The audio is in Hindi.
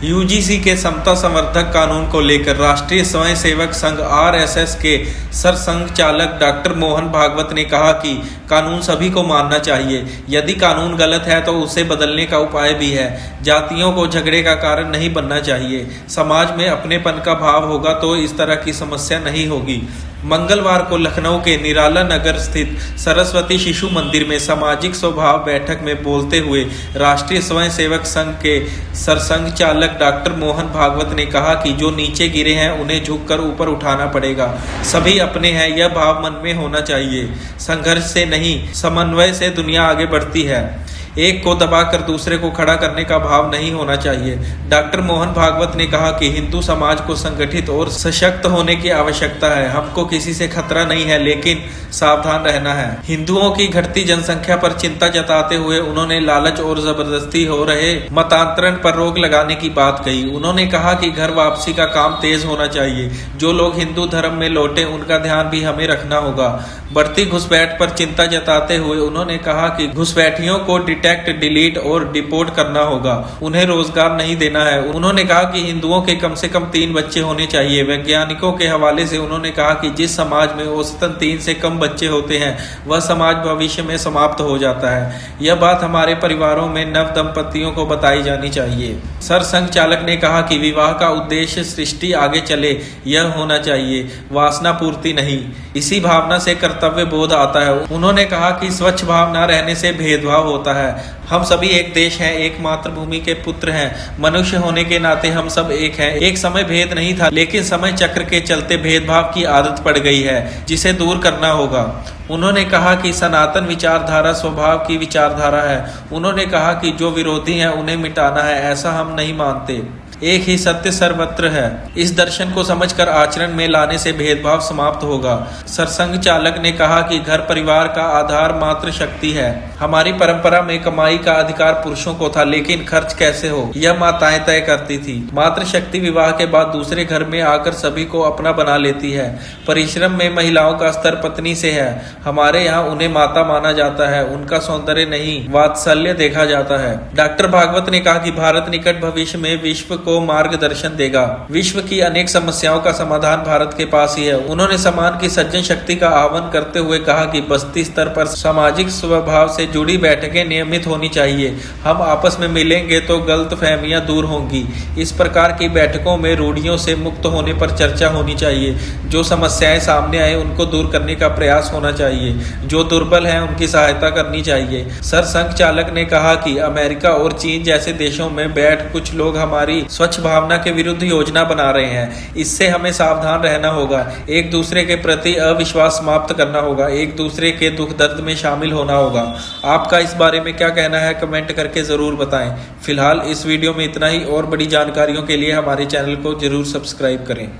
यूजीसी के समता संवर्धक कानून को लेकर राष्ट्रीय स्वयंसेवक संघ आरएसएस के सरसंघचालक डॉक्टर मोहन भागवत ने कहा कि कानून सभी को मानना चाहिए। यदि कानून गलत है तो उसे बदलने का उपाय भी है। जातियों को झगड़े का कारण नहीं बनना चाहिए। समाज में अपनेपन का भाव होगा तो इस तरह की समस्या नहीं होगी। मंगलवार को लखनऊ के निराला नगर स्थित सरस्वती शिशु मंदिर में सामाजिक स्वभाव बैठक में बोलते हुए राष्ट्रीय स्वयंसेवक संघ के सरसंघचालक डॉक्टर मोहन भागवत ने कहा कि जो नीचे गिरे हैं उन्हें झुककर ऊपर उठाना पड़ेगा। सभी अपने हैं, यह भाव मन में होना चाहिए। संघर्ष से नहीं, समन्वय से दुनिया आगे बढ़ती है। एक को दबाकर दूसरे को खड़ा करने का भाव नहीं होना चाहिए। डॉक्टर मोहन भागवत ने कहा कि हिंदू समाज को संगठित और सशक्त होने की आवश्यकता है। हमको किसी से खतरा नहीं है, लेकिन सावधान रहना है। हिंदुओं की घटती जनसंख्या पर चिंता जताते हुए उन्होंने लालच और जबरदस्ती हो रहे मतांतरण पर रोक लगाने की बात कही। उन्होंने कहा कि घर वापसी का काम तेज होना चाहिए। जो लोग हिंदू धर्म में लौटे उनका ध्यान भी हमें रखना होगा। बढ़ती घुसपैठ पर चिंता जताते हुए उन्होंने कहा कि घुसपैठियों को डिटेक्ट, डिलीट और डिपोर्ट करना होगा। उन्हें रोजगार नहीं देना है। उन्होंने कहा कि हिंदुओं के कम से कम 3 बच्चे होने चाहिए। वैज्ञानिकों के हवाले से उन्होंने कहा कि जिस समाज में औसतन 3 से कम बच्चे होते हैं वह समाज भविष्य में समाप्त हो जाता है। यह बात हमारे परिवारों में नव दंपतियों को बताई जानी चाहिए। सरसंघचालक ने कहा कि विवाह का उद्देश्य सृष्टि आगे चले यह होना चाहिए, वासना पूर्ति नहीं। इसी भावना से कर्तव्य बोध आता है। उन्होंने कहा कि स्वच्छ भाव न रहने से भेदभाव होता है। हम सभी एक देश हैं, एक मातृभूमि के पुत्र हैं। मनुष्य होने के नाते हम सब एक हैं। एक समय भेद नहीं था, लेकिन समय चक्र के चलते भेदभाव की आदत पड़ गई है, जिसे दूर करना होगा। उन्होंने कहा कि सनातन विचारधारा स्वभाव की विचारधारा है। उन्होंने कहा कि जो विरोधी हैं उन्हें मिटाना है, ऐसा हम नहीं मानते। एक ही सत्य सर्वत्र है। इस दर्शन को समझकर आचरण में लाने से भेदभाव समाप्त होगा। सरसंघ चालक ने कहा कि घर परिवार का आधार मातृ शक्ति है। हमारी परंपरा में कमाई का अधिकार पुरुषों को था, लेकिन खर्च कैसे हो यह माताएं तय करती थी। मातृ शक्ति विवाह के बाद दूसरे घर में आकर सभी को अपना बना लेती है। परिश्रम में महिलाओं का स्तर पत्नी से है। हमारे यहाँ उन्हें माता माना जाता है, उनका सौंदर्य नहीं वात्सल्य देखा जाता है। डॉक्टर भागवत ने कहा कि भारत निकट भविष्य में विश्व को मार्गदर्शन देगा। विश्व की अनेक समस्याओं का समाधान भारत के पास ही है। उन्होंने समान की सज्जन शक्ति का आह्वान करते हुए कहा कि बस्ती स्तर पर सामाजिक स्वभाव से जुड़ी बैठकें नियमित होनी चाहिए। हम आपस में मिलेंगे तो गलतफहमियां दूर होंगी। इस प्रकार की बैठकों में रूढ़ियों से मुक्त होने पर चर्चा होनी चाहिए। जो समस्याएं सामने आए उनको दूर करने का प्रयास होना चाहिए। जो दुर्बल हैं उनकी सहायता करनी चाहिए। सरसंघ चालक ने कहा कि अमेरिका और चीन जैसे देशों में बैठ कुछ लोग हमारी स्वच्छ भावना के विरुद्ध योजना बना रहे हैं। इससे हमें सावधान रहना होगा। एक दूसरे के प्रति अविश्वास समाप्त करना होगा। एक दूसरे के दुख दर्द में शामिल होना होगा। आपका इस बारे में क्या कहना है कमेंट करके जरूर बताएं। फिलहाल इस वीडियो में इतना ही। और बड़ी जानकारियों के लिए हमारे चैनल को जरूर सब्सक्राइब करें।